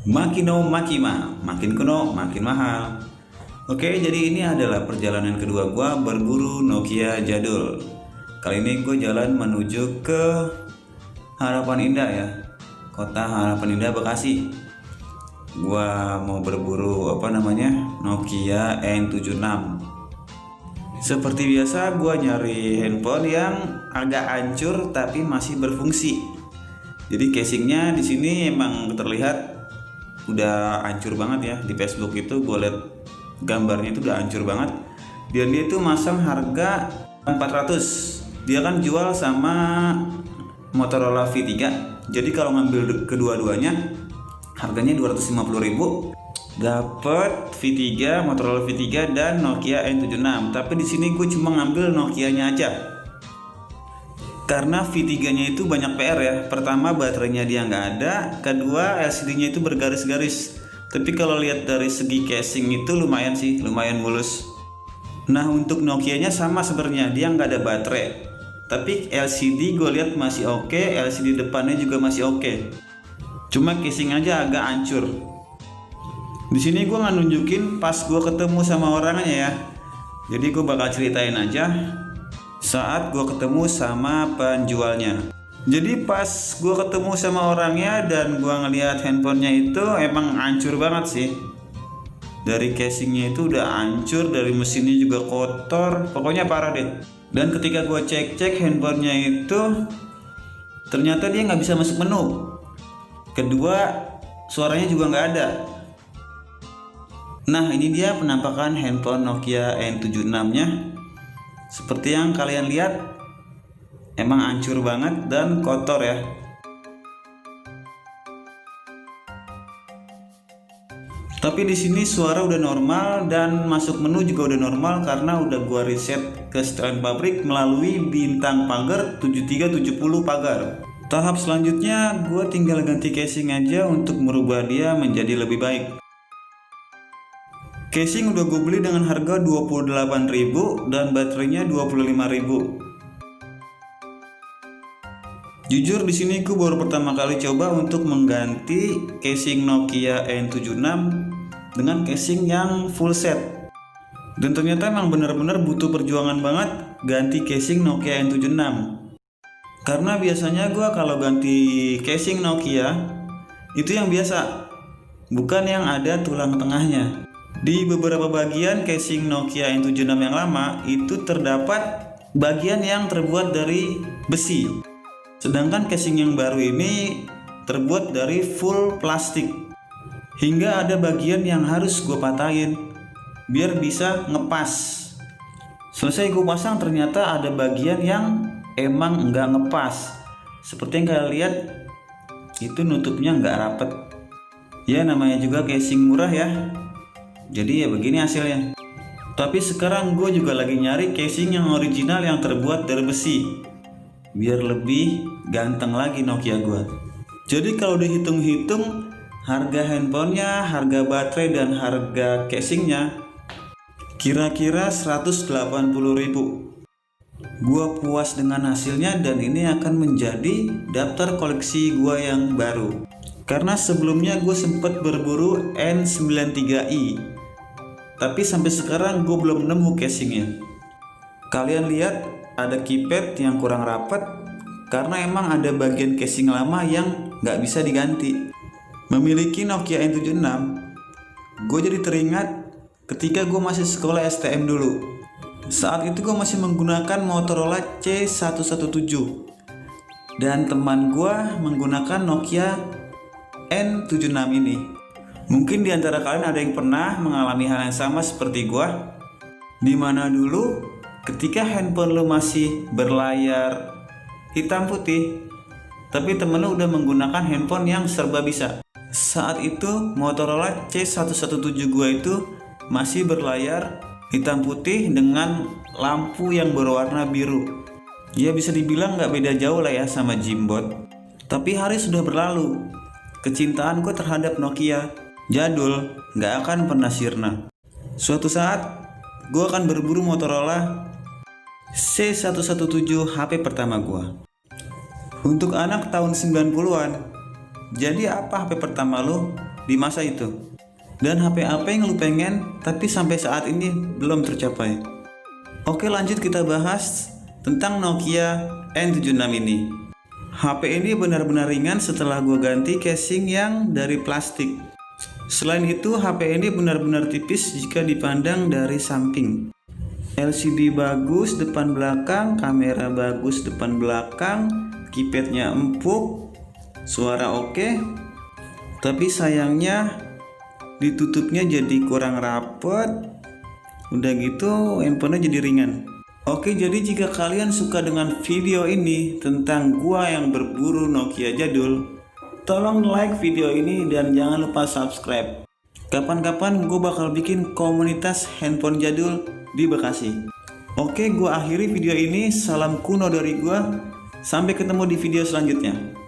Makino Makima, makin kuno makin mahal. Oke, jadi ini adalah perjalanan kedua gua berburu Nokia jadul. Kali ini gue jalan menuju ke Harapan Indah ya, kota Harapan Indah Bekasi. Gua mau berburu Nokia N76. Seperti biasa gua nyari handphone yang agak hancur tapi masih berfungsi. Jadi casingnya di sini emang terlihat udah hancur banget ya. Di Facebook itu gue liat gambarnya itu udah hancur banget. Dan dia itu masang harga 400. Dia kan jual sama Motorola V3. Jadi kalau ngambil kedua-duanya harganya 250.000. Dapat V3, Motorola V3 dan Nokia N76. Tapi di sini gue cuma ngambil Nokianya aja. Karena V3-nya itu banyak PR ya. Pertama, baterainya dia nggak ada. Kedua, LCD-nya itu bergaris-garis. Tapi kalau lihat dari segi casing itu lumayan sih, lumayan mulus. Nah, untuk Nokianya sama sebenarnya, dia nggak ada baterai. Tapi LCD gue lihat masih oke, LCD depannya juga masih oke. Cuma casing aja agak hancur. Di sini gue nggak nunjukin pas gue ketemu sama orangnya ya. Jadi gue bakal ceritain aja saat gue ketemu sama penjualnya. Jadi pas gue ketemu sama orangnya dan gue ngelihat handphonenya itu emang hancur banget sih. Dari casingnya itu udah hancur, dari mesinnya juga kotor, pokoknya parah deh. Dan ketika gue cek handphonenya itu ternyata dia nggak bisa masuk menu. Kedua, suaranya juga nggak ada. Nah, ini dia penampakan handphone Nokia N76 nya. Seperti yang kalian lihat, emang hancur banget dan kotor ya. Tapi di sini suara udah normal dan masuk menu juga udah normal karena udah gua reset ke setelan pabrik melalui bintang pagar 7370 pagar. Tahap selanjutnya gua tinggal ganti casing aja untuk merubah dia menjadi lebih baik. Casing udah gue beli dengan harga 28.000 dan baterainya 25.000. Jujur di sini gue baru pertama kali coba untuk mengganti casing Nokia N76 dengan casing yang full set. Dan ternyata emang benar-benar butuh perjuangan banget ganti casing Nokia N76. Karena biasanya gue kalau ganti casing Nokia itu yang biasa, bukan yang ada tulang tengahnya. Di beberapa bagian casing Nokia N76 yang lama itu terdapat bagian yang terbuat dari besi. Sedangkan casing yang baru ini terbuat dari full plastik. Hingga ada bagian yang harus gue patahin biar bisa ngepas. Selesai gue pasang ternyata ada bagian yang emang nggak ngepas. Seperti yang kalian lihat itu nutupnya nggak rapet. Ya namanya juga casing murah ya. Jadi ya begini hasilnya. Tapi sekarang gue juga lagi nyari casing yang original yang terbuat dari besi, biar lebih ganteng lagi Nokia gue. Jadi kalau dihitung-hitung harga handphonenya, harga baterai dan harga casingnya kira-kira 180.000. Gue puas dengan hasilnya dan ini akan menjadi daftar koleksi gue yang baru. Karena sebelumnya gue sempat berburu N93i. Tapi sampai sekarang gue belum nemu casingnya. Kalian lihat ada keypad yang kurang rapat karena emang ada bagian casing lama yang nggak bisa diganti. Memiliki Nokia N76, gue jadi teringat ketika gue masih sekolah STM dulu. Saat itu gue masih menggunakan Motorola C117 dan teman gue menggunakan Nokia N76 ini. Mungkin di antara kalian ada yang pernah mengalami hal yang sama seperti gua, dimana dulu ketika handphone lu masih berlayar hitam putih, tapi temen lu udah menggunakan handphone yang serba bisa. Saat itu Motorola C117 gua itu masih berlayar hitam putih dengan lampu yang berwarna biru. Ya bisa dibilang nggak beda jauh lah ya sama Jimbot. Tapi hari sudah berlalu, kecintaan gue terhadap Nokia jadul gak akan pernah sirna. Suatu saat gue akan berburu Motorola C117 HP pertama gue. Untuk anak tahun 90-an, jadi apa HP pertama lo? di masa itu. Dan HP apa yang lu pengen tapi sampai saat ini belum tercapai? Oke, lanjut kita bahas tentang Nokia N76 ini. HP ini benar-benar ringan setelah gue ganti casing yang dari plastik. Selain itu, HP ini benar-benar tipis jika dipandang dari samping. LCD bagus depan belakang, kamera bagus depan belakang, keypadnya empuk, suara oke. Tapi sayangnya ditutupnya jadi kurang rapet. Udah gitu handphonenya jadi ringan. Oke, jadi jika kalian suka dengan video ini tentang gua yang berburu Nokia jadul, tolong like video ini dan jangan lupa subscribe. Kapan-kapan gue bakal bikin komunitas handphone jadul di Bekasi. Oke, gue akhiri video ini. Salam kuno dari gue. Sampai ketemu di video selanjutnya.